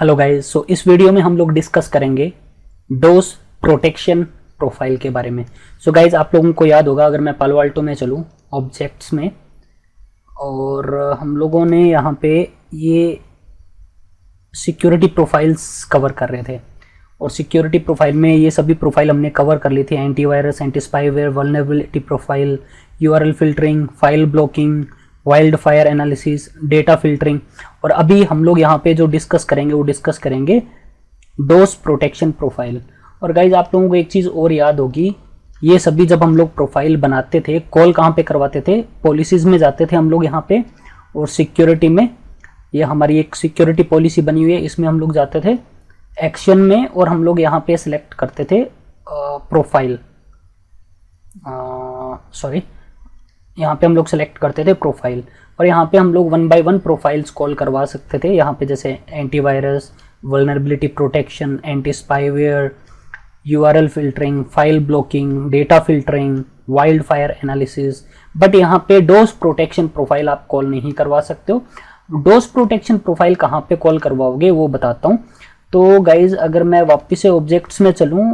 Hello guys, सो इस video में हम लोग डिस्कस करेंगे डोस प्रोटेक्शन प्रोफाइल के बारे में। सो गाइस, आप लोगों को याद होगा, अगर मैं पालो अल्टो में चलूँ ऑब्जेक्ट्स में, और हम लोगों ने यहाँ पे ये सिक्योरिटी प्रोफाइल्स कवर कर रहे थे, और सिक्योरिटी प्रोफाइल में ये सभी प्रोफाइल हमने कवर कर ली थी। Antivirus, anti spyware, vulnerability profile, URL filtering, file blocking, wild fire analysis, data filtering. और अभी हम लोग यहाँ पे जो डिस्कस करेंगे वो डिस्कस करेंगे डोस प्रोटेक्शन प्रोफाइल। और गाइज, आप लोगों को एक चीज़ और याद होगी, ये सभी जब हम लोग प्रोफाइल बनाते थे, कॉल कहाँ पे करवाते थे? पॉलिसीज में जाते थे हम लोग यहाँ पे, और सिक्योरिटी में, ये हमारी एक सिक्योरिटी पॉलिसी बनी हुई है, इसमें हम लोग जाते थे एक्शन में, और हम लोग यहाँ पे सिलेक्ट करते थे प्रोफाइल, सॉरी, यहाँ पे हम लोग सेलेक्ट करते थे प्रोफाइल, और यहाँ पे हम लोग 1 बाय 1 प्रोफाइल्स कॉल करवा सकते थे। यहाँ पे जैसे antivirus, vulnerability protection, anti spyware, URL filtering, file blocking, data filtering, wild fire analysis. But यहाँ पे डोस प्रोटेक्शन प्रोफाइल आप कॉल नहीं करवा सकते हो। डोस प्रोटेक्शन प्रोफाइल कहाँ पे कॉल करवाओगे वो बताता हूँ। तो गाइज, अगर मैं वापस से ऑब्जेक्ट्स में चलूँ,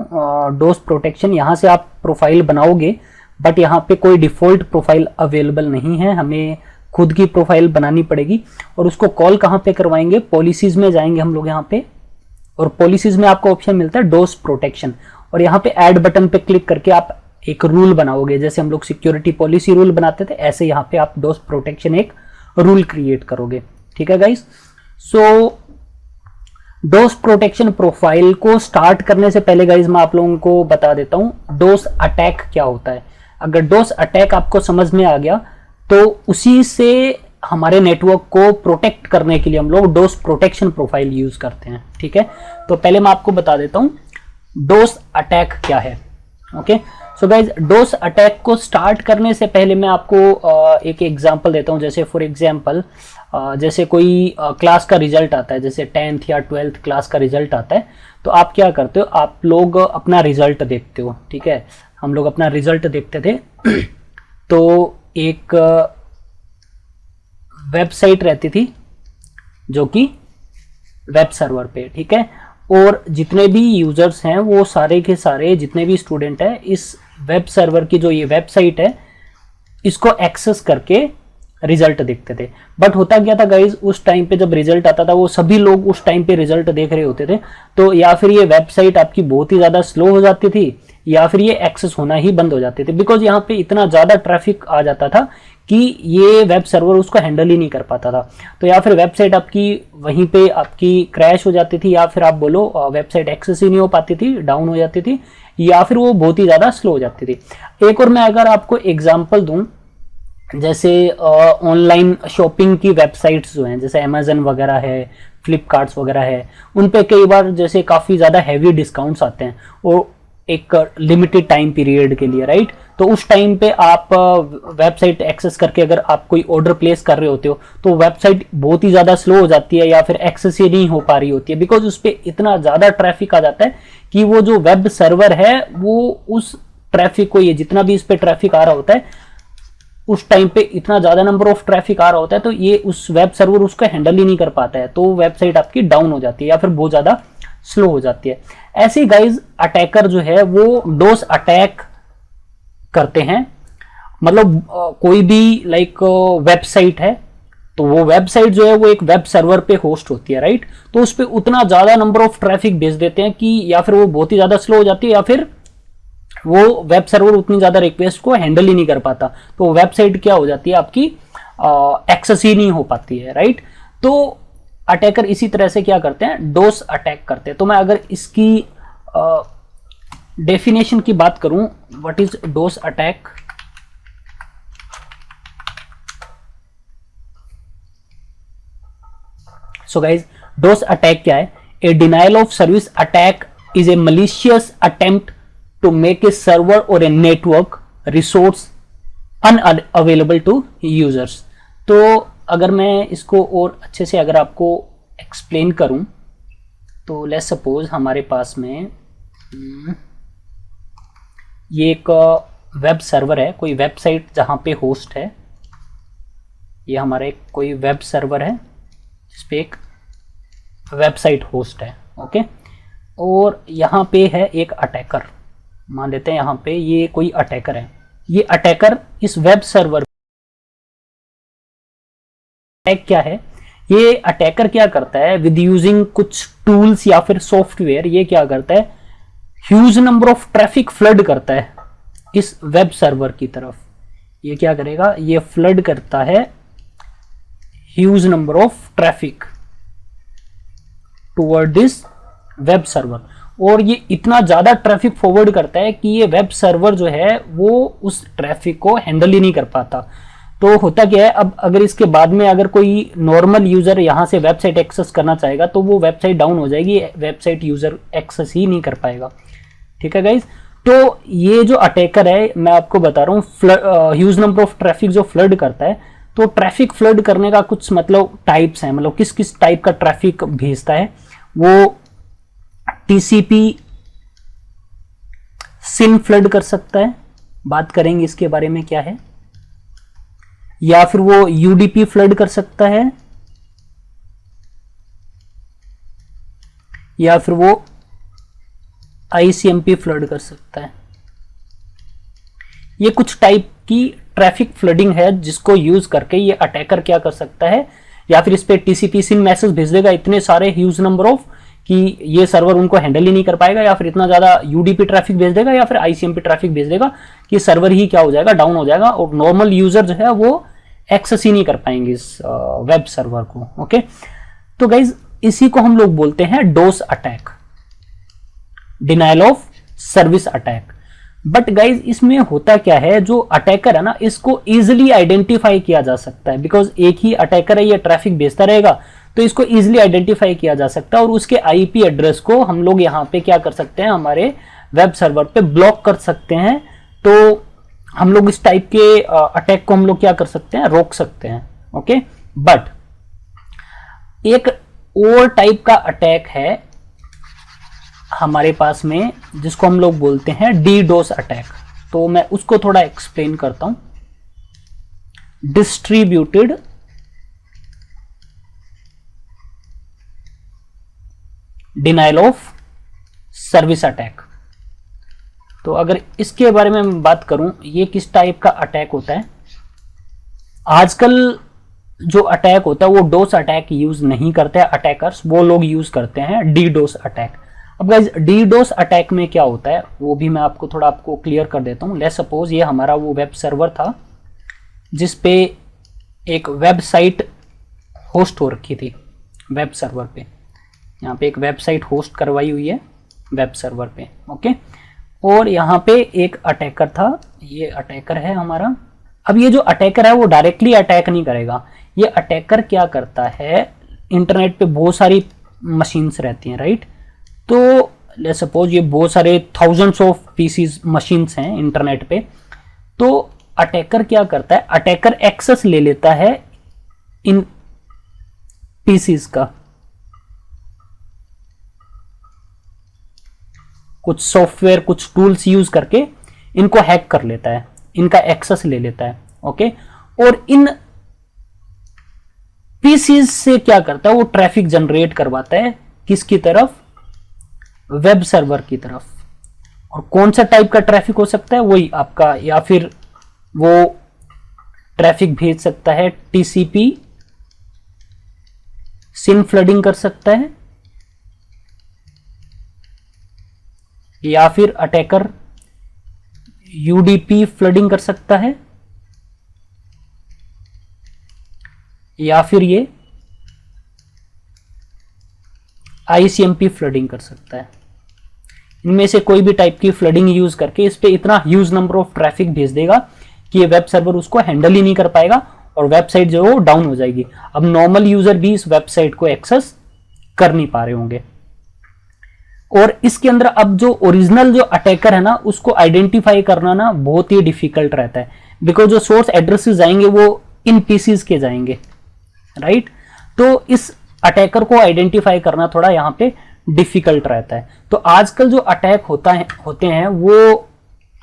डोस प्रोटेक्शन, यहाँ से आप प्रोफाइल बनाओगे, बट यहाँ पे कोई डिफ़ॉल्ट प्रोफाइल अवेलेबल नहीं है, हमें खुद की प्रोफाइल बनानी पड़ेगी। और उसको कॉल कहाँ पे करवाएंगे? पॉलिसीज़ में जाएंगे हम लोग यहाँ पे, और पॉलिसीज़ में आपको ऑप्शन मिलता है डोस प्रोटेक्शन, और यहाँ पे ऐड बटन पे क्लिक करके आप एक रूल बनाओगे। जैसे हम लोग सिक्योरिटी पॉलिसी रूल बनाते थे, ऐसे यहाँ पे आप डोस प्रोटेक्शन एक रूल क्रिएट करोगे। ठीक है गाइज? सो डोस प्रोटेक्शन प्रोफाइल को स्टार्ट करने से पहले गाइज, मैं आप लोगों को बता देता हूं डोस अटैक क्या होता है। अगर डोस अटैक आपको समझ में आ गया, तो उसी से हमारे नेटवर्क को प्रोटेक्ट करने के लिए हम लोग डोस प्रोटेक्शन प्रोफाइल यूज करते हैं। ठीक है, तो पहले मैं आपको बता देता हूं डोस अटैक क्या है। ओके, सो गाइज, डोस अटैक को स्टार्ट करने से पहले मैं आपको एक एग्जांपल देता हूं। जैसे फॉर एग्जांपल, जैसे कोई क्लास का रिजल्ट आता है, जैसे 10th या 12th क्लास का रिजल्ट आता है, तो आप क्या करते हो? आप लोग अपना रिजल्ट देखते हो। ठीक है, हम लोग अपना रिजल्ट देखते थे तो एक वेबसाइट रहती थी जो कि वेब सर्वर पे, ठीक है, और जितने भी यूजर्स हैं वो सारे के सारे, जितने भी स्टूडेंट हैं, इस वेब सर्वर की जो ये वेबसाइट है, इसको एक्सेस करके रिजल्ट देखते थे। बट होता क्या था गाइज, उस टाइम पे जब रिजल्ट आता था, वो सभी लोग उस टाइम पे रिजल्ट देख रहे होते थे, तो या फिर ये वेबसाइट आपकी बहुत ही ज़्यादा स्लो हो जाती थी, या फिर ये एक्सेस होना ही बंद हो जाते थे, बिकॉज यहाँ पे इतना ज़्यादा ट्रैफिक आ जाता था कि ये वेब सर्वर उसको हैंडल ही नहीं कर पाता था। तो या फिर वेबसाइट आपकी वहीं पे आपकी क्रैश हो जाती थी, या फिर आप बोलो वेबसाइट एक्सेस ही नहीं हो पाती थी, डाउन हो जाती थी, या फिर वो बहुत ही ज़्यादा स्लो हो जाती थी। एक और मैं अगर आपको एग्जाम्पल दूँ, जैसे ऑनलाइन शॉपिंग की वेबसाइट्स जो हैं, जैसे अमेजन वगैरह है, फ्लिपकार्ट्स वगैरह है, उन पे कई बार जैसे काफ़ी ज़्यादा हैवी डिस्काउंट्स आते हैं, और एक लिमिटेड टाइम पीरियड के लिए, राइट? तो उस टाइम पे आप वेबसाइट एक्सेस करके अगर आप कोई ऑर्डर प्लेस कर रहे होते हो, तो वेबसाइट बहुत ही ज़्यादा स्लो हो जाती है, या फिर एक्सेस ही नहीं हो पा रही होती है, बिकॉज उस पर इतना ज़्यादा ट्रैफिक आ जाता है कि वो जो वेब सर्वर है वो उस ट्रैफिक को, ये जितना भी इस पर ट्रैफिक आ रहा होता है, उस टाइम पे इतना ज़्यादा नंबर ऑफ ट्रैफिक आ रहा होता है, तो ये उस वेब सर्वर उसको हैंडल ही नहीं कर पाता है, तो वेबसाइट आपकी डाउन हो जाती है या फिर बहुत ज़्यादा स्लो हो जाती है। ऐसे ही गाइज, अटैकर जो है वो डोस अटैक करते हैं। मतलब कोई भी लाइक वेबसाइट है, तो वो वेबसाइट जो है वो एक वेब सर्वर पे होस्ट होती है, राइट? तो उस पर उतना ज़्यादा नंबर ऑफ ट्रैफिक भेज देते हैं कि या फिर वो बहुत ही ज़्यादा स्लो हो जाती है, या फिर वो वेब सर्वर उतनी ज़्यादा रिक्वेस्ट को हैंडल ही नहीं कर पाता, तो वेबसाइट क्या हो जाती है आपकी, एक्सेस ही नहीं हो पाती है, राइट? तो अटैकर इसी तरह से क्या करते हैं? डोस अटैक करते हैं। तो मैं अगर इसकी डेफिनेशन की बात करूं, what is DoS attack? So guys, DoS attack क्या है? A denial of service attack is a malicious attempt to make a server or a network resource unavailable to users। तो अगर मैं इसको और अच्छे से अगर आपको एक्सप्लेन करूं, तो लेट्स सपोज हमारे पास में ये एक वेब सर्वर है, कोई वेबसाइट जहां पे होस्ट है, ये हमारा एक कोई वेब सर्वर है जिसपे एक वेबसाइट होस्ट है। ओके, और यहाँ पे है एक अटैकर, मान लेते हैं यहाँ पे ये कोई अटैकर है। ये अटैकर इस वेब सर्वर, अटैक क्या है, ये अटैकर क्या करता है, विद यूजिंग कुछ टूल्स या फिर सॉफ्टवेयर, ये क्या करता है, huge number of traffic flood करता है इस वेब सर्वर की तरफ। ये क्या करेगा, ये फ्लड करता है huge number of traffic toward this web server, और ये इतना ज्यादा ट्रैफिक फॉरवर्ड करता है कि ये वेब सर्वर जो है वो उस ट्रैफिक को हैंडल ही नहीं कर पाता। तो होता क्या है, अब अगर इसके बाद में अगर कोई नॉर्मल यूजर यहां से वेबसाइट एक्सेस करना चाहेगा तो वो वेबसाइट डाउन हो जाएगी, वेबसाइट यूजर एक्सेस ही नहीं कर पाएगा। ठीक है गाइज, तो ये जो अटैकर है मैं आपको बता रहा हूँ, ह्यूज नंबर ऑफ ट्रैफिक जो फ्लड करता है, तो ट्रैफिक फ्लड करने का कुछ मतलब टाइप्स हैं, मतलब किस किस टाइप का ट्रैफिक भेजता है वो। टीसीपी सिन फ्लड कर सकता है, बात करेंगे इसके बारे में क्या है, या फिर वो यूडीपी फ्लड कर सकता है, या फिर वो आईसीएमपी फ्लड कर सकता है। ये कुछ टाइप की ट्रैफिक फ्लडिंग है जिसको यूज करके ये अटैकर क्या कर सकता है, या फिर इस पे टीसीपी सिन मैसेज भेज देगा इतने सारे ह्यूज नंबर ऑफ कि ये सर्वर उनको हैंडल ही नहीं कर पाएगा, या फिर इतना ज्यादा यूडीपी ट्रैफिक भेज देगा या फिर आईसीएमपी ट्रैफिक भेज देगा कि सर्वर ही क्या हो जाएगा, डाउन हो जाएगा, और नॉर्मल यूजर जो है वो एक्सेस ही नहीं कर पाएंगे इस वेब सर्वर को। ओके, तो गाइज इसी को हम लोग बोलते हैं DoS attack, denial of service attack. But guys इसमें होता क्या है, जो अटैकर है ना इसको इजिली आइडेंटिफाई किया जा सकता है, बिकॉज एक ही अटैकर है, ये ट्रैफिक भेजता रहेगा तो इसको इजिली आइडेंटिफाई किया जा सकता है, और उसके आईपी एड्रेस को हम लोग यहाँ पे क्या कर सकते हैं, हमारे वेब सर्वर पे ब्लॉक कर सकते हैं। तो हम लोग इस टाइप के अटैक को हम लोग क्या कर सकते हैं, रोक सकते हैं। ओके, बट एक और टाइप का अटैक है हमारे पास में जिसको हम लोग बोलते हैं डीडोस अटैक। तो मैं उसको थोड़ा एक्सप्लेन करता हूं। Distributed denial of service attack. तो अगर इसके बारे में मैं बात करूं, ये किस टाइप का अटैक होता है। आजकल जो अटैक होता है वो डोस अटैक यूज नहीं करते हैं अटैकर्स, वो लोग यूज करते हैं डीडोस अटैक। अब गाइस डीडोस अटैक में क्या होता है वो भी मैं आपको क्लियर कर देता हूं। लेट्स सपोज ये हमारा वो वेब सर्वर था जिस पे एक वेबसाइट होस्ट हो रखी थी वेब सर्वर पे। यहाँ पे एक वेबसाइट होस्ट करवाई हुई है वेब सर्वर पे। ओके, और यहाँ पे एक अटैकर था, ये अटैकर है हमारा। अब ये जो अटैकर है वो डायरेक्टली अटैक नहीं करेगा, ये अटैकर क्या करता है, इंटरनेट पे बहुत सारी मशीन्स रहती हैं, राइट। तो लेट्स सपोज ये बहुत सारे थाउजेंड्स ऑफ पीसीज मशीन्स हैं इंटरनेट पे। तो अटैकर क्या करता है, अटैकर एक्सेस ले लेता है इन पीसीज का, कुछ सॉफ्टवेयर कुछ टूल्स यूज करके इनको हैक कर लेता है, इनका एक्सेस ले लेता है। ओके, और इन पीसीज से क्या करता है, वो ट्रैफिक जनरेट करवाता है किसकी तरफ, वेब सर्वर की तरफ। और कौन सा टाइप का ट्रैफिक हो सकता है, वही आपका, या फिर वो ट्रैफिक भेज सकता है टीसीपी सिन फ्लडिंग कर सकता है, या फिर अटैकर यूडीपी फ्लडिंग कर सकता है, या फिर ये आईसीएमपी फ्लडिंग कर सकता है। इनमें से कोई भी टाइप की फ्लडिंग यूज करके इस पे इतना ह्यूज नंबर ऑफ ट्रैफिक भेज देगा कि ये वेब सर्वर उसको हैंडल ही नहीं कर पाएगा और वेबसाइट जो है वो डाउन हो जाएगी। अब नॉर्मल यूजर भी इस वेबसाइट को एक्सेस कर नहीं पा रहे होंगे। और इसके अंदर अब जो ओरिजिनल जो अटैकर है ना उसको आइडेंटिफाई करना ना बहुत ही डिफिकल्ट रहता है, बिकॉज जो सोर्स एड्रेसेस जाएंगे वो इन पीसीज के जाएंगे, राइट। तो इस अटैकर को आइडेंटिफाई करना थोड़ा यहाँ पे डिफिकल्ट रहता है। तो आजकल जो अटैक होते हैं वो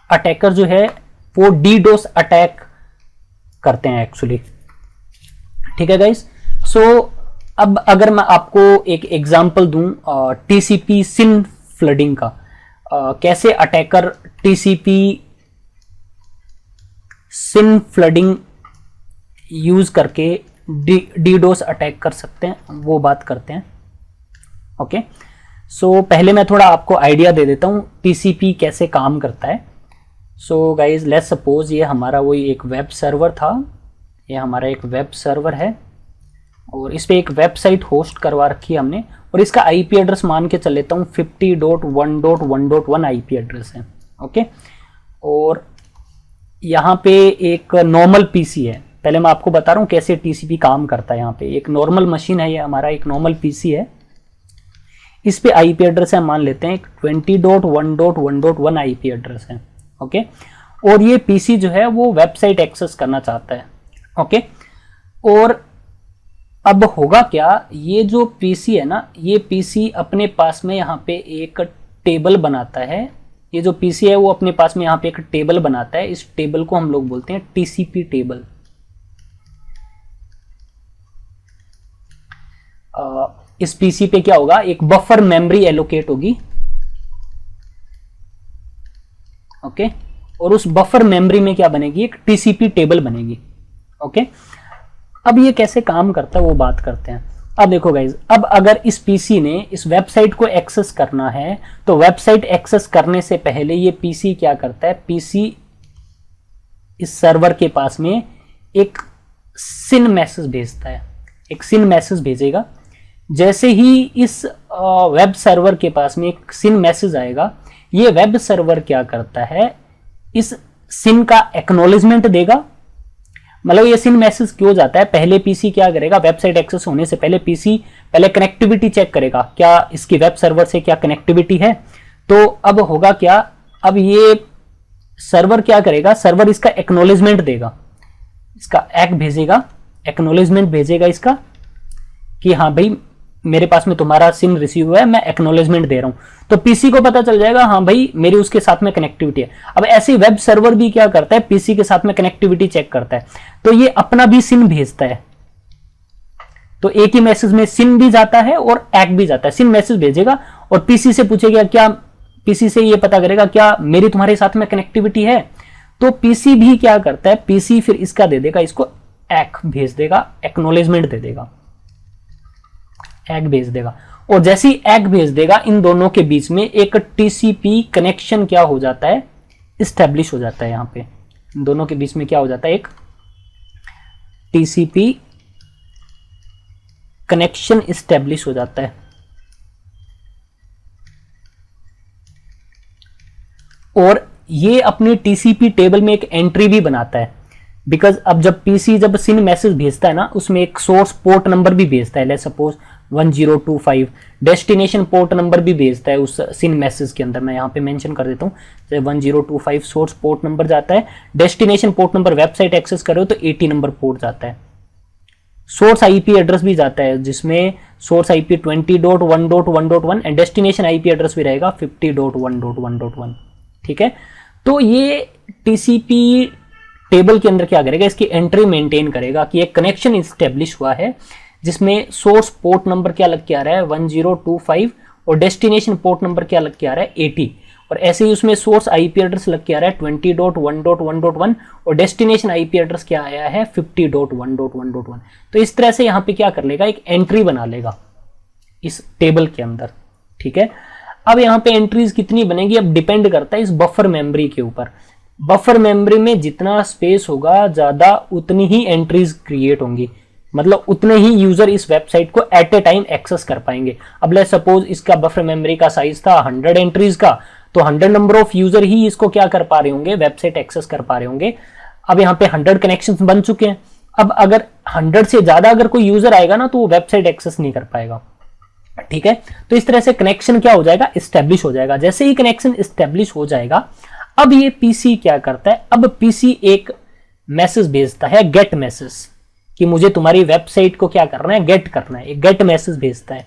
अटैकर जो है वो डीडोस अटैक करते हैं एक्चुअली। ठीक है गाइस, सो अब अगर मैं आपको एक एग्जांपल दूं टीसीपी सिन फ्लडिंग का, कैसे अटैकर टीसीपी सिन फ्लडिंग यूज करके डीडोस अटैक कर सकते हैं, वो बात करते हैं। ओके, सो पहले मैं थोड़ा आपको आइडिया दे देता हूं टीसीपी कैसे काम करता है। सो गाइज लेट्स सपोज ये हमारा वही एक वेब सर्वर था, ये हमारा एक वेब सर्वर है और इस पे एक वेबसाइट होस्ट करवा रखी है हमने, और इसका आईपी एड्रेस मान के चल लेता हूँ 50.1.1.1 आईपी एड्रेस है। ओके, और यहाँ पे एक नॉर्मल पीसी है। पहले मैं आपको बता रहा हूँ कैसे टीसीपी काम करता है। यहाँ पे एक नॉर्मल मशीन है, ये हमारा एक नॉर्मल पीसी है, इस पे आईपी एड्रेस है मान लेते हैं 20.1.1.1 आईपी एड्रेस है। ओके, और ये पीसी जो है वो वेबसाइट एक्सेस करना चाहता है। ओके, और अब होगा क्या, ये जो पीसी है ना, ये पीसी अपने पास में यहाँ पे एक टेबल बनाता है। ये जो पीसी है वो अपने पास में यहाँ पे एक टेबल बनाता है, इस टेबल को हम लोग बोलते हैं टीसीपी टेबल। इस पीसी पे क्या होगा, एक बफर मेमोरी एलोकेट होगी। ओके, और उस बफर मेमोरी में क्या बनेगी, एक टीसीपी टेबल बनेगी। ओके, अब ये कैसे काम करता है वो बात करते हैं। अब देखो गाइज, अब अगर इस पीसी ने इस वेबसाइट को एक्सेस करना है तो वेबसाइट एक्सेस करने से पहले ये पीसी क्या करता है, पीसी इस सर्वर के पास में एक सिन मैसेज भेजता है, एक सिन मैसेज भेजेगा। जैसे ही इस वेब सर्वर के पास में एक सिन मैसेज आएगा, ये वेब सर्वर क्या करता है, इस सिन का एक्नॉलेजमेंट देगा। मतलब ये सिन मैसेज क्यों जाता है, पहले पीसी क्या करेगा, वेबसाइट एक्सेस होने से पहले पीसी पहले कनेक्टिविटी चेक करेगा, क्या इसकी वेब सर्वर से क्या कनेक्टिविटी है। तो अब होगा क्या, अब ये सर्वर क्या करेगा, सर्वर इसका एक्नॉलेजमेंट देगा, इसका एक भेजेगा, एक्नॉलेजमेंट भेजेगा इसका कि हाँ भाई मेरे पास में तुम्हारा सिन रिसीव हुआ है, मैं एक्नॉलेजमेंट दे रहा हूं। तो पीसी को पता चल जाएगा हाँ भाई मेरी उसके साथ में कनेक्टिविटी है। अब ऐसे वेब सर्वर भी क्या करता है, पीसी के साथ में कनेक्टिविटी चेक करता है, तो ये अपना भी सिन भेजता है। तो एक ही मैसेज में सिन भी जाता है और एक भी जाता है। सिन मैसेज भेजेगा और पीसी से पूछेगा, क्या पीसी से ये पता करेगा क्या मेरी तुम्हारे साथ में कनेक्टिविटी है। तो पीसी भी क्या करता है, पीसी फिर इसका दे देगा, इसको एक भेज देगा, एक्नॉलेजमेंट दे देगा, एक भेज देगा। और जैसे ही एक भेज देगा, इन दोनों के बीच में एक टीसीपी कनेक्शन क्या हो जाता है, इस्टेब्लिश हो जाता है। यहां पे इन दोनों के बीच में क्या हो जाता है, एक टीसीपी कनेक्शन इस्टेब्लिश हो जाता है। और ये अपनी टीसीपी टेबल में एक एंट्री भी बनाता है, बिकॉज अब जब पीसी जब सिन मैसेज भेजता है ना, उसमें एक सोर्स पोर्ट नंबर भी भेजता है, let's suppose 1025, destination port number भी भेजता है उस सिन मैसेज के अंदर। मैं यहाँ पे मेंशन कर देता हूँ, जैसे 1025 सोर्स पोर्ट नंबर जाता है, destination port number website access करो तो 80 नंबर पोर्ट जाता है। सोर्स आईपी एड्रेस भी जाता है, जिसमें source IP 20.1.1.1 and destination IP address भी रहेगा 50.1.1.1। ठीक है, तो ये टीसीपी टेबल के अंदर क्या करेगा, इसकी एंट्री मेंटेन करेगा कि एक कनेक्शन इस्टेब्लिश हुआ है जिसमें सोर्स पोर्ट नंबर क्या लग के आ रहा है 1025 और डेस्टिनेशन पोर्ट नंबर क्या लग के आ रहा है 80, और ऐसे ही उसमें सोर्स आईपी एड्रेस लग के आ रहा है 20.1.1.1 और डेस्टिनेशन आईपी एड्रेस क्या आया है 50.1.1.1। तो इस तरह से यहां पे क्या कर लेगा, एक एंट्री बना लेगा इस टेबल के अंदर। ठीक है, अब यहाँ पे एंट्रीज कितनी बनेगी, अब डिपेंड करता है इस बफर मेमोरी के ऊपर। बफर मेमोरी में जितना स्पेस होगा ज्यादा उतनी ही एंट्रीज क्रिएट होंगी, मतलब उतने ही यूजर इस वेबसाइट को एट ए टाइम एक्सेस कर पाएंगे। अब लेट्स सपोज इसका बफर मेमोरी का साइज था 100 एंट्रीज का, तो 100 नंबर ऑफ यूजर ही इसको क्या कर पा रहे होंगे, वेबसाइट एक्सेस कर पा रहे होंगे। अब यहाँ पे 100 कनेक्शंस बन चुके हैं। अब अगर 100 से ज्यादा अगर कोई यूजर आएगा ना तो वो वेबसाइट एक्सेस नहीं कर पाएगा। ठीक है, तो इस तरह से कनेक्शन क्या हो जाएगा, इस्टेब्लिश हो जाएगा। जैसे ही कनेक्शन इस्टेब्लिश हो जाएगा, अब ये पीसी क्या करता है, अब पीसी एक मैसेज भेजता है, गेट मैसेज, कि मुझे तुम्हारी वेबसाइट को क्या करना है, गेट करना है। एक गेट मैसेज भेजता है।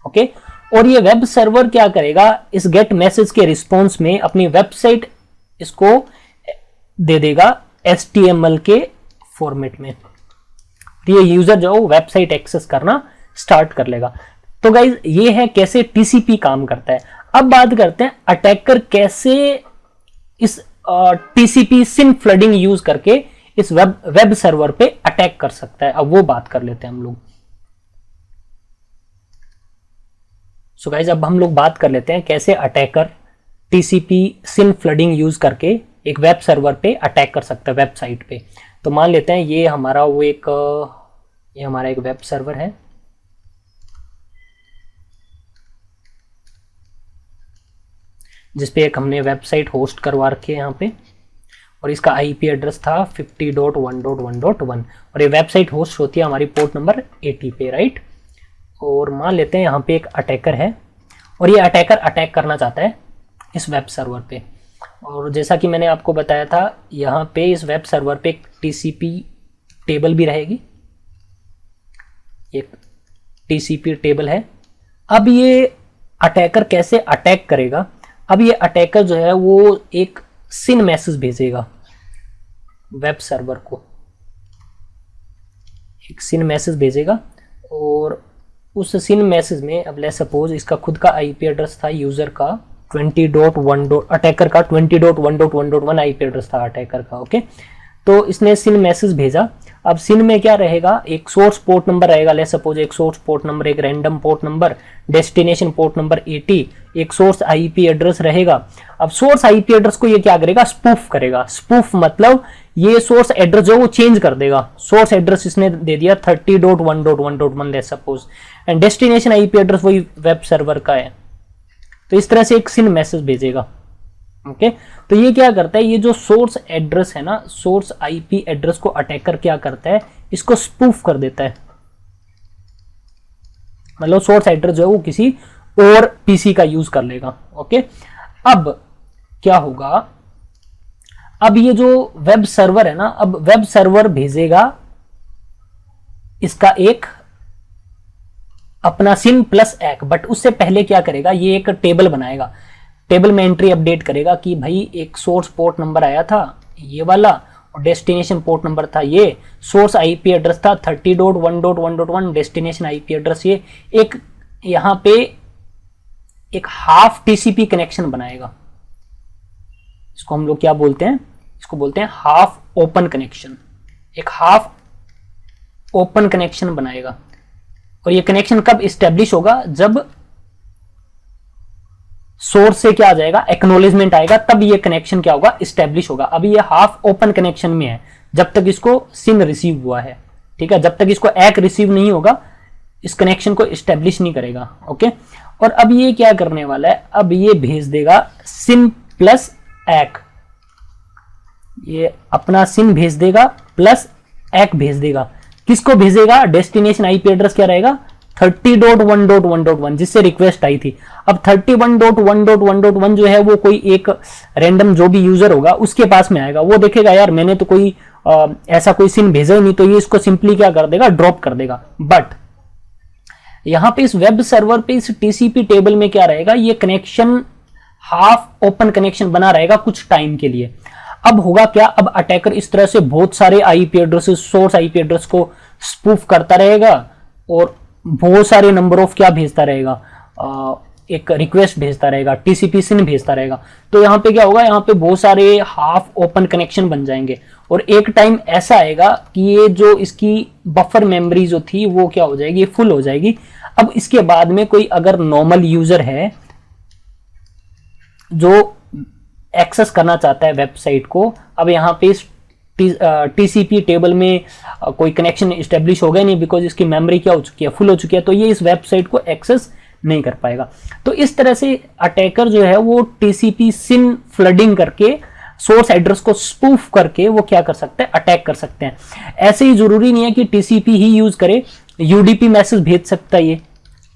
ओके, और ये वेब सर्वर क्या करेगा, इस गेट मैसेज के रिस्पॉन्स में अपनी वेबसाइट इसको दे देगा HTML के फॉर्मेट में। तो ये यूजर जो है वो वेबसाइट एक्सेस करना स्टार्ट कर लेगा। तो गाइज ये है कैसे टीसीपी काम करता है। अब बात करते हैं अटैकर कैसे इस टीसीपी सिन फ्लडिंग यूज करके इस वेब सर्वर पे अटैक कर सकता है। अब वो बात कर लेते हैं हम लोग। सो गाइज अब हम लोग बात कर लेते हैं कैसे अटैकर टीसीपी सिन फ्लडिंग यूज करके एक वेब सर्वर पे अटैक कर सकता है, वेबसाइट पे। तो मान लेते हैं ये हमारा एक वेब सर्वर है, जिसपे एक हमने वेबसाइट होस्ट करवा रखी है यहाँ पे, और इसका आईपी एड्रेस था 50.1.1.1 और ये वेबसाइट होस्ट होती है हमारी पोर्ट नंबर 80 पे, राइट। और मान लेते हैं यहाँ पे एक अटैकर है और ये अटैकर अटैक करना चाहता है इस वेब सर्वर पे। और जैसा कि मैंने आपको बताया था, यहाँ पे इस वेब सर्वर पे एक टीसीपी टेबल भी रहेगी, एक टीसीपी टेबल है। अब ये अटैकर कैसे अटैक करेगा, अब ये अटैकर जो है वो एक सिन मैसेज भेजेगा वेब सर्वर को, एक सिन मैसेज भेजेगा। और उस सिन मैसेज में अब लेट्स सपोज इसका खुद का आईपी एड्रेस था यूजर का 20.1. अटैकर का 20.1.1.1 आईपी एड्रेस था अटैकर का, ओके। तो इसने सिन मैसेज भेजा। अब सिन में क्या रहेगा, एक सोर्स पोर्ट नंबर रहेगा, लेट्स सपोज एक सोर्स पोर्ट नंबर, एक random port number, destination port number 80, एक सोर्स आईपी एड्रेस रहेगा। अब सोर्स आईपी एड्रेस को ये क्या करेगा, स्पूफ करेगा। स्पूफ मतलब ये सोर्स एड्रेस जो वो चेंज कर देगा। सोर्स एड्रेस इसने दे दिया 30.1.1.1 let's suppose, and destination IP address वही वेब सर्वर का है। तो इस तरह से एक सिन मैसेज भेजेगा, ओके। तो ये क्या करता है, ये जो सोर्स एड्रेस है ना, सोर्स आईपी एड्रेस को अटैकर क्या करता है, इसको स्पूफ कर देता है। मतलब सोर्स एड्रेस जो है वो किसी और पीसी का यूज कर लेगा, ओके। अब क्या होगा, अब ये जो वेब सर्वर है ना, अब वेब सर्वर भेजेगा इसका एक अपना सिन प्लस एक, बट उससे पहले क्या करेगा, ये एक टेबल बनाएगा। टेबल में एंट्री अपडेट करेगा कि भाई एक सोर्स पोर्ट नंबर आया था ये वाला, और डेस्टिनेशन पोर्ट नंबर था ये, सोर्स आईपी एड्रेस था 30.1.1.1, डेस्टिनेशन आईपी एड्रेस ये, एक यहां पे एक हाफ टीसीपी कनेक्शन बनाएगा। इसको हम लोग क्या बोलते हैं, इसको बोलते हैं हाफ ओपन कनेक्शन। एक हाफ ओपन कनेक्शन बनाएगा। और ये कनेक्शन कब इस्टेब्लिश होगा, जब सोर्स से क्या आ जाएगा, एक्नॉलेजमेंट आएगा, तब ये कनेक्शन क्या होगा, इस्टेब्लिश होगा। अभी ये हाफ ओपन कनेक्शन में है जब तक इसको सिन रिसीव हुआ है, ठीक है। जब तक इसको एक रिसीव नहीं होगा इस कनेक्शन को इस्टेब्लिश नहीं करेगा, ओके। और अब ये क्या करने वाला है, अब ये भेज देगा सिन प्लस एक, ये अपना सिन भेज देगा प्लस एक भेज देगा। किसको भेजेगा, डेस्टिनेशन आईपी एड्रेस क्या रहेगा 30.1.1.1 जिससे रिक्वेस्ट आई थी। अब 31.1.1.1 जो है वो कोई एक रैंडम जो भी यूजर होगा उसके पास में आएगा। वो देखेगा यार मैंने तो कोई ऐसा कोई सिन भेजा ही नहीं, तो ये इसको सिंपली क्या कर देगा, ड्रॉप कर देगा। बट यहां पे इस वेब सर्वर पे इस टीसीपी टेबल में क्या रहेगा, ये कनेक्शन हाफ ओपन कनेक्शन बना रहेगा कुछ टाइम के लिए। अब होगा क्या, अब अटैकर इस तरह से बहुत सारे IP addresses, source IP address को स्पूफ करता रहेगा और बहुत सारे नंबर ऑफ क्या भेजता रहेगा, एक रिक्वेस्ट भेजता रहेगा, टीसीपी सिन भेजता रहेगा। तो यहाँ पे क्या होगा, यहाँ पे बहुत सारे हाफ ओपन कनेक्शन बन जाएंगे और एक टाइम ऐसा आएगा कि ये जो इसकी बफर मेमोरी जो थी वो क्या हो जाएगी, फुल हो जाएगी। अब इसके बाद में कोई अगर नॉर्मल यूजर है जो एक्सेस करना चाहता है वेबसाइट को, अब यहाँ पे टीसीपी टेबल में कोई कनेक्शन इस्टेब्लिश हो गया नहीं, बिकॉज इसकी मेमोरी क्या हो चुकी है, फुल हो चुकी है, तो ये इस वेबसाइट को एक्सेस नहीं कर पाएगा। तो इस तरह से अटैकर जो है वो टीसीपी सिन फ्लडिंग करके सोर्स एड्रेस को स्पूफ करके वो क्या कर सकते हैं, अटैक कर सकते हैं। ऐसे ही जरूरी नहीं है कि टीसीपी ही यूज करे, यूडीपी मैसेज भेज सकता है ये,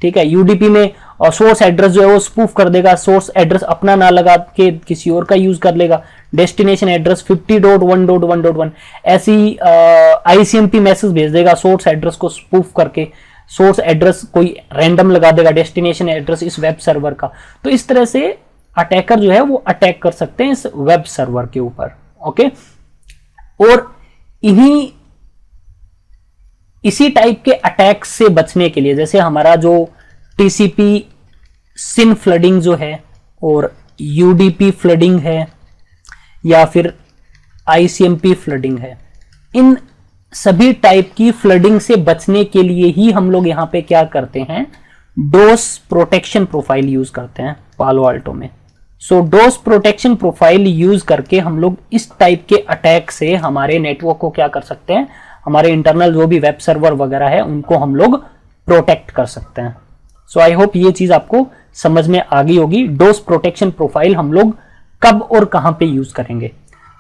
ठीक है। यूडीपी में और सोर्स एड्रेस जो है वो स्पूफ कर देगा, सोर्स एड्रेस अपना ना लगा के किसी और का यूज कर लेगा। डेस्टिनेशन एड्रेस 50.1.1.1 ऐसी आईसीएमपी मैसेज भेज देगा सोर्स एड्रेस को स्पूफ करके, सोर्स एड्रेस कोई रैंडम लगा देगा डेस्टिनेशन एड्रेस इस वेब सर्वर का। तो इस तरह से अटैकर जो है वो अटैक कर सकते हैं इस वेब सर्वर के ऊपर, ओके। और इन्हीं इसी टाइप के अटैक से बचने के लिए, जैसे हमारा जो टीसीपी सिन फ्लडिंग जो है और यूडीपी फ्लडिंग है या फिर आईसीएमपी फ्लडिंग है, इन सभी टाइप की फ्लडिंग से बचने के लिए ही हम लोग यहाँ पे क्या करते हैं, डोस प्रोटेक्शन प्रोफाइल यूज करते हैं पालो अल्टो में। सो डोस प्रोटेक्शन प्रोफाइल यूज करके हम लोग इस टाइप के अटैक से हमारे नेटवर्क को क्या कर सकते हैं, हमारे इंटरनल जो भी वेब सर्वर वगैरह है उनको हम लोग प्रोटेक्ट कर सकते हैं। सो आई होप ये चीज आपको समझ में आ गई होगी। डोस प्रोटेक्शन प्रोफाइल हम लोग कब और कहां पे यूज करेंगे।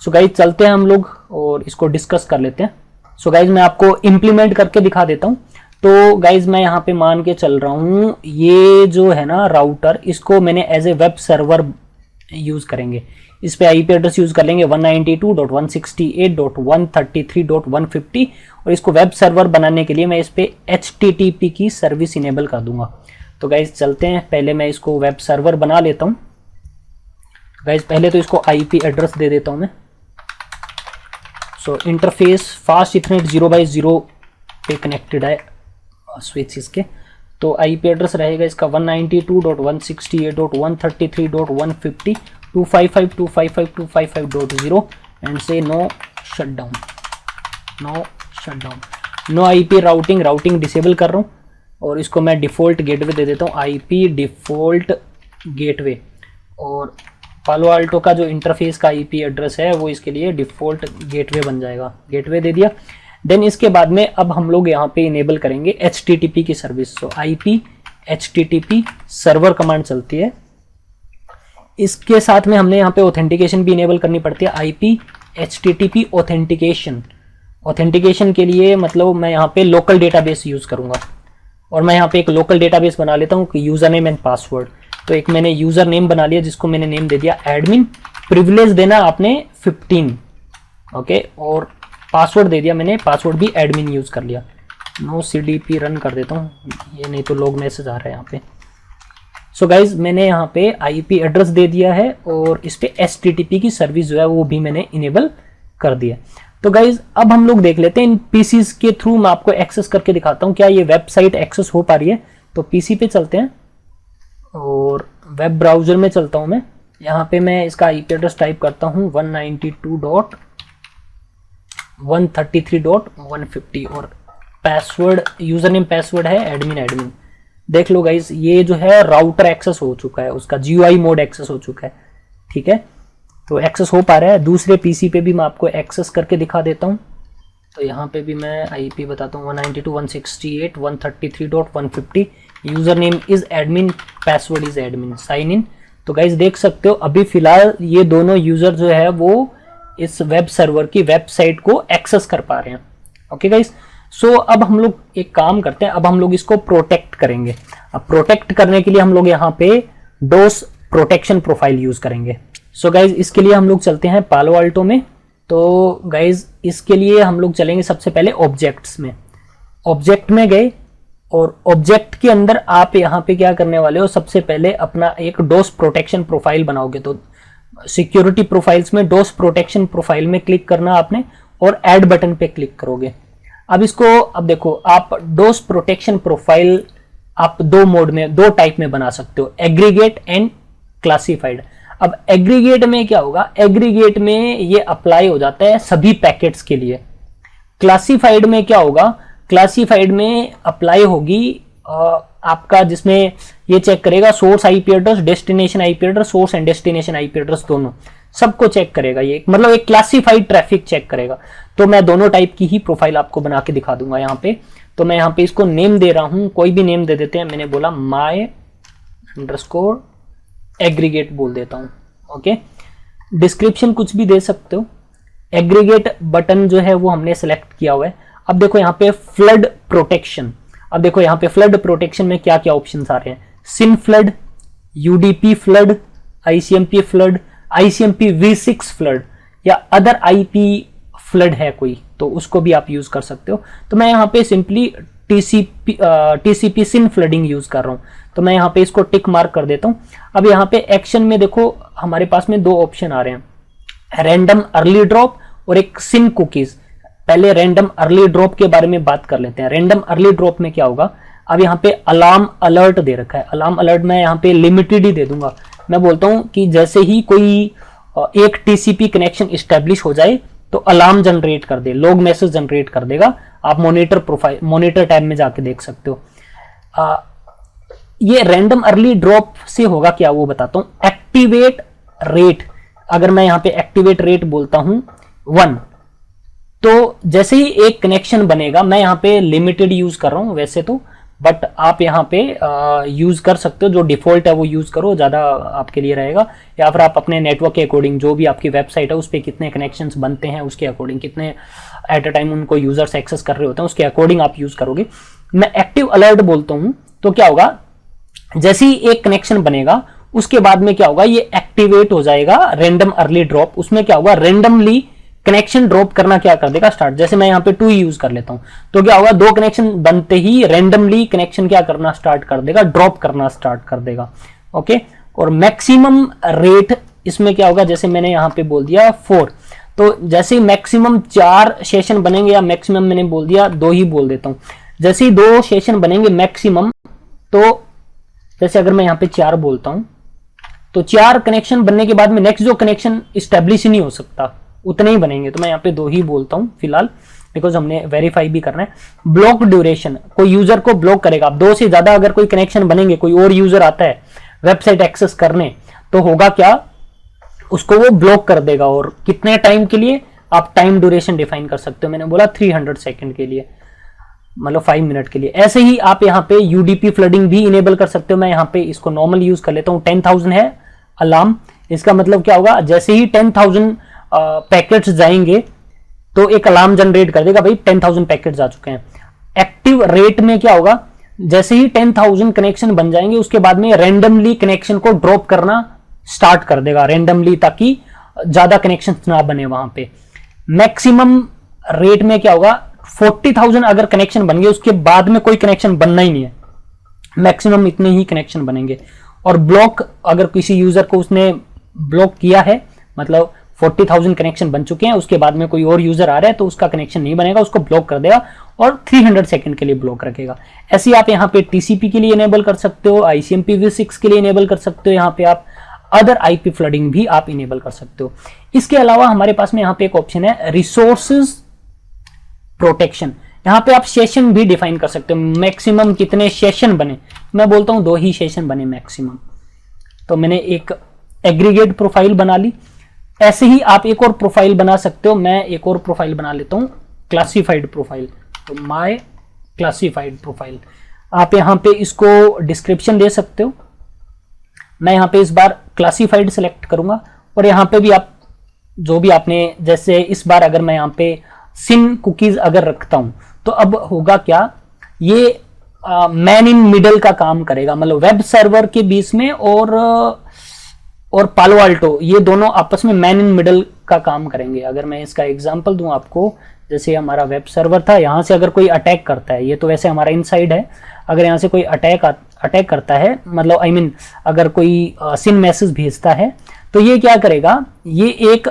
सो गाइज चलते हैं हम लोग और इसको डिस्कस कर लेते हैं। सो गाइज मैं आपको इंप्लीमेंट करके दिखा देता हूं। तो गाइज मैं यहाँ पे मान के चल रहा हूं, ये जो है ना राउटर, इसको मैंने as a web server use करेंगे। इस पे आईपी एड्रेस यूज कर लेंगे 192.168.133.150 और इसको वेब सर्वर बनाने के लिए मैं इस पे HTTP की सर्विस इनेबल कर दूंगा। तो गाइज चलते हैं, पहले मैं इसको वेब सर्वर बना लेता हूं। गाइज पहले तो इसको आईपी एड्रेस दे देता हूं मैं। सो इंटरफेस फास्ट इथरनेट 0x0 पे कनेक्टेड है स्विच इसके। तो आईपी एड्रेस रहेगा इसका 192.168.133.150 255.255.255.0 एंड से no shutdown, no IP routing disable कर रहा हूँ और इसको मैं डिफॉल्ट गेटवे दे देता हूँ, आईपी डिफॉल्ट गेटवे। और पालो अल्टो का जो इंटरफेस का आईपी एड्रेस है वो इसके लिए डिफॉल्ट गेटवे बन जाएगा, गेटवे दे दिया। देन इसके बाद में अब हम लोग यहाँ पे इनेबल करेंगे HTTP की सर्विस। सो IP HTTP सर्वर कमांड चलती है, इसके साथ में हमने यहाँ पे ऑथेंटिकेशन भी इनेबल करनी पड़ती है। IP HTTP ऑथेंटिकेशन के लिए मतलब मैं यहाँ पे लोकल डेटाबेस यूज करूंगा और मैं यहाँ पे एक लोकल डेटाबेस बना लेता हूँ, यूजर नेम एंड पासवर्ड। तो एक मैंने यूजर नेम बना लिया जिसको मैंने नेम दे दिया एडमिन, प्रिविलेज देना आपने 15, ओके, और पासवर्ड दे दिया मैंने, पासवर्ड भी एडमिन यूज कर लिया। नो CDP रन कर देता हूँ, ये नहीं तो लॉग मैसेज आ रहा है यहाँ पे। सो गाइज मैंने यहाँ पे IP एड्रेस दे दिया है और इस पे HTTP की सर्विस जो है वो भी मैंने इनेबल कर दिया। तो गाइज अब हम लोग देख लेते हैं इन PCs के थ्रू मैं आपको एक्सेस करके दिखाता हूँ क्या ये वेबसाइट एक्सेस हो पा रही है। तो PC पे चलते हैं और वेब ब्राउजर में चलता हूँ मैं। यहाँ पे मैं इसका IP एड्रेस टाइप करता हूँ 192.133.150 और पासवर्ड, यूजर नेम पासवर्ड है एडमिन। देख लो गाइस ये जो है राउटर एक्सेस हो चुका है, उसका GUI मोड एक्सेस हो चुका है, ठीक है। तो एक्सेस हो पा रहा है। दूसरे PC पे भी मैं आपको एक्सेस करके दिखा देता हूँ। तो यहाँ पे भी मैं IP बताता हूँ 192.168.133.150, user name is admin, password is admin, sign in. तो गाइज देख सकते हो अभी फिलहाल ये दोनों यूजर जो है वो इस वेब सर्वर की वेबसाइट को एक्सेस कर पा रहे हैं, ओके गाइज। सो अब हम लोग एक काम करते हैं, अब हम लोग इसको प्रोटेक्ट करेंगे। अब प्रोटेक्ट करने के लिए हम लोग यहाँ पे डोस प्रोटेक्शन प्रोफाइल यूज करेंगे। सो गाइज इसके लिए हम लोग चलते हैं पालो अल्टो में। तो गाइज इसके लिए हम लोग चलेंगे सबसे पहले ऑब्जेक्ट्स में, ऑब्जेक्ट में गए और ऑब्जेक्ट के अंदर आप यहाँ पे क्या करने वाले हो, सबसे पहले अपना एक डोस प्रोटेक्शन प्रोफाइल बनाओगे। तो सिक्योरिटी प्रोफाइल्स में डोस प्रोटेक्शन प्रोफाइल में क्लिक करना आपने और ऐड बटन पे क्लिक करोगे। अब इसको, अब देखो आप डोस प्रोटेक्शन प्रोफाइल आप दो मोड में, दो टाइप में बना सकते हो, एग्रीगेट एंड क्लासिफाइड। अब एग्रीगेट में क्या होगा, एग्रीगेट में ये अप्लाई हो जाता है सभी पैकेट्स के लिए। क्लासिफाइड में क्या होगा, क्लासिफाइड में अप्लाई होगी आपका, जिसमें ये चेक करेगा source IP address, destination IP address, source and destination IP address दोनों सबको चेक करेगा ये, मतलब एक क्लासिफाइड ट्रैफिक चेक करेगा। तो मैं दोनों टाइप की ही प्रोफाइल आपको बना के दिखा दूंगा यहाँ पे। तो मैं यहाँ पे इसको नेम दे रहा हूँ, कोई भी नेम दे देते हैं, मैंने बोला माय अंडरस्कोर एग्रीगेट बोल देता हूँ, ओके। डिस्क्रिप्शन कुछ भी दे सकते हो। एग्रीगेट बटन जो है वो हमने सेलेक्ट किया हुआ है। अब देखो यहाँ पे फ्लड प्रोटेक्शन, अब देखो यहाँ पे फ्लड प्रोटेक्शन में क्या क्या ऑप्शंस आ रहे हैं, SYN flood, UDP flood, ICMP flood, ICMP V6 flood या अदर आईपी फ्लड है कोई तो उसको भी आप यूज कर सकते हो। तो मैं यहाँ पे सिंपली टीसीपी सिन फ्लडिंग यूज कर रहा हूँ, तो मैं यहाँ पे इसको टिक मार्क कर देता हूँ। अब यहाँ पे एक्शन में देखो हमारे पास में दो ऑप्शन आ रहे हैं, रैंडम अर्ली ड्रॉप और एक सिन कुकीज। पहले रैंडम अर्ली ड्रॉप के बारे में बात कर लेते हैं। रैंडम अर्ली ड्रॉप में क्या होगा, अब यहाँ पे अलार्म अलर्ट दे रखा है, अलार्म अलर्ट मैं यहाँ पे लिमिटेड ही दे दूंगा। मैं बोलता हूँ कि जैसे ही कोई एक टीसीपी कनेक्शन इस्टेब्लिश हो जाए तो अलार्म जनरेट कर दे, लॉग मैसेज जनरेट कर देगा। आप मॉनिटर टैब में जाके देख सकते हो। ये रैंडम अर्ली ड्रॉप से होगा क्या वो बताता हूं। एक्टिवेट रेट, अगर मैं यहां पे एक्टिवेट रेट बोलता हूं 1, तो जैसे ही एक कनेक्शन बनेगा, मैं यहां पे लिमिटेड यूज कर रहा हूं वैसे तो, बट आप यहां पे यूज कर सकते हो, जो डिफॉल्ट है वो यूज करो, ज्यादा आपके लिए रहेगा। या फिर आप अपने नेटवर्क के अकॉर्डिंग, जो भी आपकी वेबसाइट है उस पर कितने कनेक्शंस बनते हैं उसके अकॉर्डिंग, कितने एट अ टाइम उनको यूजर्स एक्सेस कर रहे होते हैं उसके अकॉर्डिंग आप यूज करोगे। मैं एक्टिव अलर्ट बोलता हूं तो क्या होगा, जैसे ही एक कनेक्शन बनेगा उसके बाद में क्या होगा, ये एक्टिवेट हो जाएगा रैंडम अर्ली ड्रॉप। उसमें क्या होगा, रैंडमली कनेक्शन ड्रॉप करना क्या कर देगा स्टार्ट। जैसे मैं यहाँ पे 2 यूज कर लेता हूं तो क्या होगा, 2 कनेक्शन बनते ही रैंडमली कनेक्शन क्या करना स्टार्ट कर देगा, ड्रॉप करना स्टार्ट कर देगा। ओके, और मैक्सिमम रेट इसमें क्या होगा, जैसे मैंने यहाँ पे बोल दिया 4, तो जैसे ही मैक्सिमम 4 सेशन बनेंगे, या मैक्सिमम मैंने बोल दिया 2 ही बोल देता हूं, जैसे ही 2 सेशन बनेंगे मैक्सिमम, तो जैसे अगर मैं यहाँ पे 4 बोलता हूं तो 4 कनेक्शन बनने के बाद में नेक्स्ट जो कनेक्शन स्टेब्लिश ही नहीं हो सकता, उतने ही बनेंगे। तो मैं यहाँ पे 2 ही बोलता हूं फिलहाल, बिकॉज हमने वेरीफाई भी करना है। ब्लॉक ड्यूरेशन, कोई यूजर को ब्लॉक करेगा। अब 2 से ज्यादा अगर कोई कनेक्शन बनेंगे, कोई और यूजर आता है वेबसाइट एक्सेस करने, तो होगा क्या, उसको वो ब्लॉक कर देगा। और कितने टाइम के लिए, आप टाइम ड्यूरेशन डिफाइन कर सकते हो। मैंने बोला 300 सेकंड के लिए, मतलब 5 मिनट के लिए। ऐसे ही आप यहाँ पे यूडीपी फ्लडिंग भी इनेबल कर सकते हो। मैं यहाँ पे इसको नॉर्मल यूज कर लेता हूँ। 10,000 है अलार्म, इसका मतलब क्या होगा, जैसे ही 10,000 पैकेट्स जाएंगे तो एक अलार्म जनरेट कर देगा, भाई 10,000 पैकेट्स आ चुके हैं। एक्टिव रेट में क्या होगा, जैसे ही 10,000 कनेक्शन बन जाएंगे उसके बाद में रैंडमली कनेक्शन को ड्रॉप करना स्टार्ट कर देगा, रैंडमली, ताकि ज्यादा कनेक्शन ना बने वहां पे। मैक्सिमम रेट में क्या होगा, 40,000 अगर कनेक्शन बन गए उसके बाद में कोई कनेक्शन बनना ही नहीं है, मैक्सिमम इतने ही कनेक्शन बनेंगे। और ब्लॉक, अगर किसी यूजर को उसने ब्लॉक किया है, मतलब 40,000 कनेक्शन बन चुके हैं, उसके बाद में कोई और यूजर आ रहा है तो उसका कनेक्शन नहीं बनेगा, उसको ब्लॉक कर देगा और 300 सेकंड के लिए ब्लॉक रखेगा। ऐसे आप यहाँ पे टीसीपी के लिए इनेबल कर सकते हो, ICMPv6 के लिए इनेबल कर सकते हो, यहाँ पे आप अदर आईपी फ्लडिंग भी आप इनेबल कर सकते हो। इसके अलावा हमारे पास में यहाँ पे एक ऑप्शन है रिसोर्सेज प्रोटेक्शन। यहाँ पे आप सेशन भी डिफाइन कर सकते हो, मैक्सिमम कितने सेशन बने। मैं बोलता हूं 2 ही सेशन बने मैक्सिमम। तो मैंने एक एग्रीगेट प्रोफाइल बना ली। ऐसे ही आप एक और प्रोफाइल बना सकते हो। मैं एक और प्रोफाइल बना लेता हूं, क्लासिफाइड प्रोफाइल। तो माय क्लासिफाइड प्रोफाइल, आप यहाँ पे इसको डिस्क्रिप्शन दे सकते हो। मैं यहाँ पे इस बार क्लासिफाइड सेलेक्ट करूंगा और यहाँ पे भी आप जो भी आपने, जैसे इस बार अगर मैं यहाँ पे सिन कुकीज अगर रखता हूं तो अब होगा क्या, ये मैन इन मिडल का काम करेगा, मतलब वेब सर्वर के बीच में और पालो अल्टो, ये दोनों आपस में मैन इन मिडल का काम करेंगे। अगर मैं इसका एग्जांपल दूं आपको, जैसे हमारा वेब सर्वर था, यहां से अगर कोई अटैक करता है, ये तो वैसे हमारा इनसाइड है, अगर यहां से कोई अटैक करता है, मतलब आई मीन अगर कोई सिन मैसेज भेजता है, तो ये क्या करेगा, ये एक,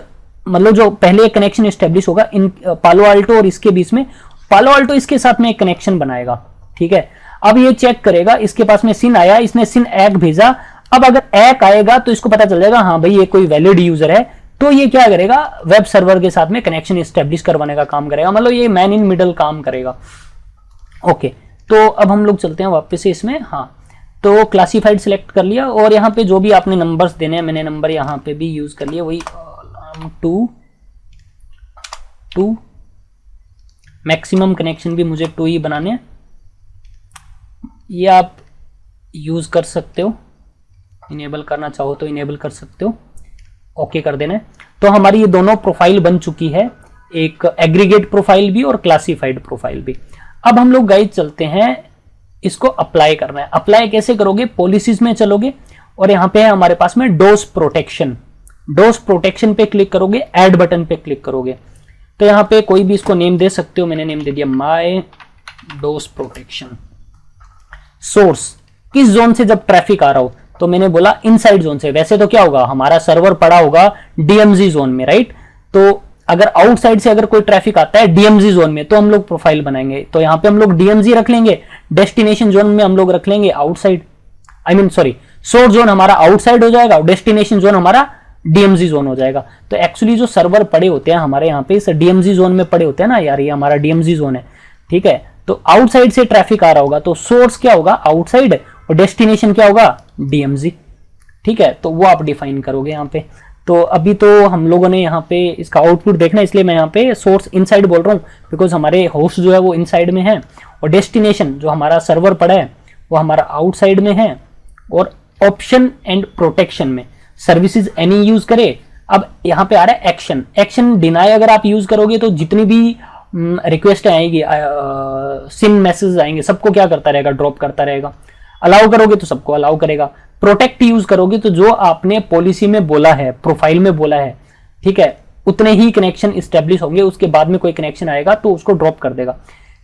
मतलब जो पहले एक कनेक्शन एस्टेब्लिश होगा इन पालो अल्टो और इसके बीच में, पालो अल्टो इसके साथ में एक कनेक्शन बनाएगा, ठीक है। अब ये चेक करेगा, इसके पास में सिन आया, इसने सिन एक भेजा। अब अगर एक आएगा तो इसको पता चल जाएगा हाँ भाई ये कोई वैलिड यूजर है, तो ये क्या करेगा, वेब सर्वर के साथ में कनेक्शन एस्टेब्लिश करवाने का काम करेगा, मतलब ये मैन इन मिडल काम करेगा। ओके, तो अब हम लोग चलते हैं वापस से इसमें। हाँ, तो क्लासिफाइड सिलेक्ट कर लिया और यहाँ पे जो भी आपने नंबर्स देने हैं, मैंने नंबर यहाँ पे भी यूज कर लिया, वही 2 मैक्सिमम कनेक्शन भी मुझे 2 ही बनाने हैं, ये आप यूज कर सकते हो, इनेबल करना चाहो तो इनेबल कर सकते हो, ओके कर देना है। तो हमारी ये दोनों प्रोफाइल बन चुकी है, एक एग्रीगेट प्रोफाइल भी और क्लासिफाइड प्रोफाइल भी। अब हम लोग गाइस चलते हैं, इसको अप्लाई करना है। अप्लाई कैसे करोगे, पॉलिसीज में चलोगे और यहाँ पे है हमारे पास में डोस प्रोटेक्शन। डोस प्रोटेक्शन पे क्लिक करोगे, ऐड बटन पे क्लिक करोगे, तो यहाँ पे कोई भी इसको नेम दे सकते हो। मैंने नेम दे दिया माय डोस प्रोटेक्शन। सोर्स, किस जोन से जब ट्रैफिक आ रहा हो, तो मैंने बोला इनसाइड जोन से। वैसे तो क्या होगा, हमारा सर्वर पड़ा होगा DMZ जोन में, राइट। तो अगर आउटसाइड से अगर कोई ट्रैफिक आता है डीएमजी जोन में तो हम लोग प्रोफाइल बनाएंगे, तो यहाँ पे हम लोग डीएमजी रख लेंगे, डेस्टिनेशन जोन में हम लोग रख लेंगे outside, I mean sorry, source zone हमारा आउटसाइड हो जाएगा और डेस्टिनेशन जोन हमारा डीएमजी जोन हो जाएगा। तो एक्चुअली जो सर्वर पड़े होते हैं हमारे यहाँ पे इस डीएमजी जोन में पड़े होते हैं ना यार, ये हमारा डीएमजी जोन है, ठीक है। तो आउटसाइड से ट्रैफिक आ रहा होगा तो सोर्स क्या होगा आउटसाइड और डेस्टिनेशन क्या होगा डीएमजी, ठीक है। तो वो आप डिफाइन करोगे यहाँ पे। तो अभी तो हम लोगों ने यहाँ पे इसका आउटपुट देखना, इसलिए मैं यहाँ पे सोर्स इनसाइड बोल रहा हूँ बिकॉज हमारे होस्ट जो है वो इनसाइड में है और डेस्टिनेशन जो हमारा सर्वर पड़ा है वो हमारा आउटसाइड में है। और ऑप्शन एंड प्रोटेक्शन में सर्विसेज एनी यूज करे। अब यहाँ पे आ रहा है एक्शन, एक्शन डिनाई अगर आप यूज करोगे तो जितनी भी रिक्वेस्ट आएगी, सिम मैसेज आएंगे, सबको क्या करता रहेगा ड्रॉप करता रहेगा। अलाउ करोगे तो सबको अलाउ करेगा। प्रोटेक्ट यूज करोगे तो जो आपने पॉलिसी में बोला है, प्रोफाइल में बोला है, ठीक है, उतने ही कनेक्शन इस्टेब्लिश होंगे, उसके बाद में कोई कनेक्शन आएगा तो उसको ड्रॉप कर देगा।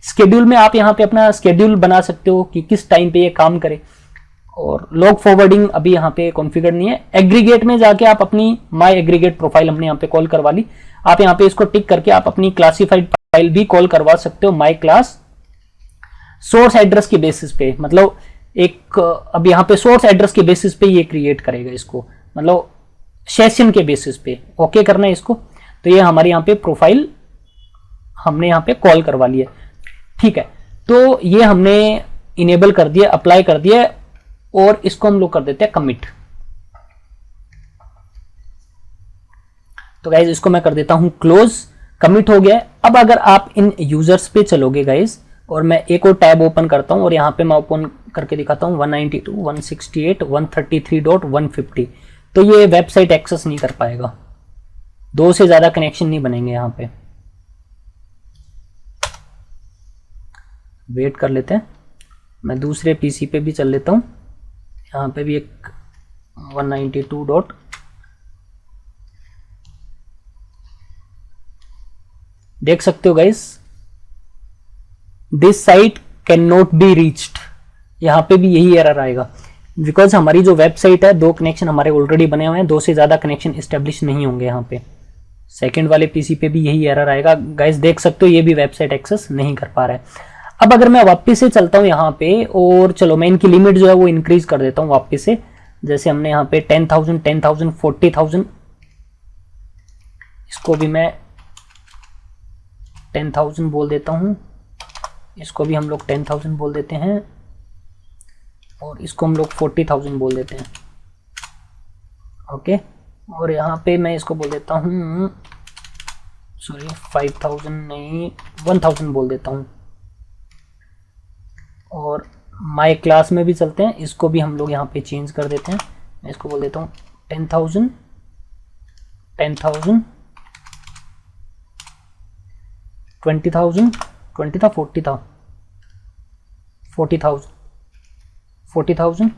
स्केड्यूल में आप यहाँ पे अपना स्केड्यूल बना सकते हो कि किस टाइम पे ये काम करे। और लॉग फॉरवर्डिंग अभी यहाँ पे कॉन्फ़िगर नहीं है। एग्रीगेट में जाके आप अपनी माई एग्रीगेट प्रोफाइल हमने यहाँ पे कॉल करवा ली, आप यहाँ पे इसको टिक करके आप अपनी क्लासिफाइड फाइल भी कॉल करवा सकते हो माई क्लास सोर्स एड्रेस के बेसिस पे। मतलब एक अब यहाँ पे सोर्स एड्रेस के बेसिस पे ये क्रिएट करेगा इसको, मतलब सेशन के बेसिस पे ओके करना है इसको। तो ये हमारे यहाँ पे प्रोफाइल हमने यहाँ पे कॉल करवा लिया, ठीक है। तो ये हमने इनेबल कर दिया, अप्लाई कर दिया और इसको हम लोग कर देते हैं कमिट। तो गाइज इसको मैं कर देता हूं क्लोज, कमिट हो गया। अब अगर आप इन यूजर्स पे चलोगे गाइज, और मैं एक और टैब ओपन करता हूं और यहां पे मैं ओपन करके दिखाता हूं 192.168.138.150, तो ये वेबसाइट एक्सेस नहीं कर पाएगा, दो से ज्यादा कनेक्शन नहीं बनेंगे। यहां पे वेट कर लेते हैं, मैं दूसरे पीसी पे भी चल लेता हूं। यहाँ पे भी एक 192. देख सकते हो guys, this site can not be reached, यहाँ पे भी यही एरर आएगा बिकॉज हमारी जो वेबसाइट है दो कनेक्शन हमारे ऑलरेडी बने हुए हैं, दो से ज्यादा कनेक्शन इस्टेब्लिश नहीं होंगे। यहाँ पे सेकंड वाले पीसी पे भी यही एरर आएगा गाइस, देख सकते हो ये भी वेबसाइट एक्सेस नहीं कर पा रहा है। अब अगर मैं वापस से चलता हूं यहाँ पे और चलो मैं इनकी लिमिट जो है वो इंक्रीज कर देता हूं वापस से, जैसे हमने यहाँ पे 10,000, 10,000, 40,000, इसको भी मैं 10,000 बोल देता हूं, इसको भी हम लोग 10,000 बोल देते हैं और इसको हम लोग 40,000 बोल देते हैं, ओके। और यहाँ पे मैं इसको बोल देता हूँ, सॉरी 5,000 नहीं 1,000 बोल देता हूँ। और माई क्लास में भी चलते हैं, इसको भी हम लोग यहाँ पे चेंज कर देते हैं, मैं इसको बोल देता हूँ 10,000, 10,000, 20,000, 20 था 40 था 40,000, 40,000,